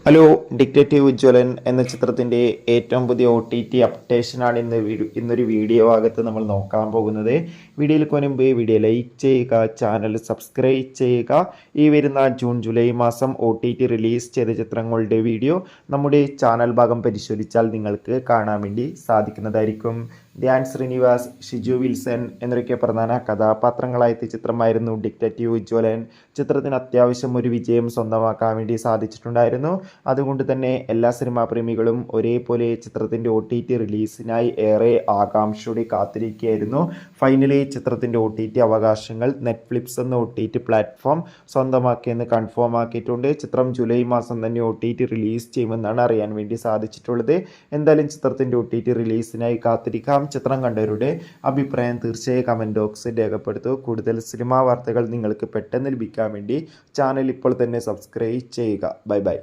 Hello, detective Ujjwalan എന്ന ചിത്രത്തിൻ്റെ ഏറ്റവും പുതിയ OTT അപ്ഡേഷനാണ് ഇന്നൊരു വീഡിയോ ഭാഗത്ത് നമ്മൾ നോക്കാൻ പോകുന്നത്. വീഡിയോയിൽ മുൻപ് വീഡിയോ ലൈക്ക് ചെയ്യുക, ചാനൽ സബ്സ്ക്രൈബ് ചെയ്യുക. ഈ വരുന്ന ജൂൺ ജൂലൈ മാസം OTT റിലീസ് ചെയ്ത ചിത്രങ്ങളുടെ വീഡിയോ നമ്മുടെ ചാനൽ ഭാഗം പരിശോധിച്ചാൽ നിങ്ങൾക്ക് കാണാൻ വേണ്ടി സാധിക്കുന്നതായിരിക്കും. ധ്യാൻ ശ്രീനിവാസ്, ഷിജു വിൽസൺ എന്നൊക്കെ പ്രധാന കഥാപാത്രങ്ങളായെത്തിയ ചിത്രമായിരുന്നു ഡിക്റ്റേറ്റീവ് ഉജ്ജ്വലൻ. ചിത്രത്തിന് അത്യാവശ്യം ഒരു വിജയം സ്വന്തമാക്കാൻ വേണ്ടി സാധിച്ചിട്ടുണ്ടായിരുന്നു. അതുകൊണ്ട് തന്നെ എല്ലാ സിനിമാ പ്രേമികളും ഒരേപോലെ ചിത്രത്തിൻ്റെ OTT റിലീസിനായി ഏറെ ആകാംക്ഷയോടെ കാത്തിരിക്കുകയായിരുന്നു. ഫൈനലി ചിത്രത്തിൻ്റെ OTT അവകാശങ്ങൾ നെറ്റ്ഫ്ലിക്സ് എന്ന OTT പ്ലാറ്റ്ഫോം സ്വന്തമാക്കിയെന്ന് കൺഫേം ആക്കിയിട്ടുണ്ട്. ചിത്രം ജൂലൈ മാസം തന്നെ OTT റിലീസ് ചെയ്യുമെന്നാണ് അറിയാൻ വേണ്ടി സാധിച്ചിട്ടുള്ളത്. എന്തായാലും ചിത്രത്തിൻ്റെ OTT റിലീസിനായി കാത്തിരിക്കാം. ചിത്രം കണ്ടവരുടെ അഭിപ്രായം തീർച്ചയായും കമൻറ്റ് ബോക്സിൽ രേഖപ്പെടുത്തൂ. കൂടുതൽ സിനിമാ വാർത്തകൾ നിങ്ങൾക്ക് പെട്ടെന്ന് ലഭിക്കാൻ വേണ്ടി ചാനൽ ഇപ്പോൾ തന്നെ സബ്സ്ക്രൈബ് ചെയ്യുക. Bye bye.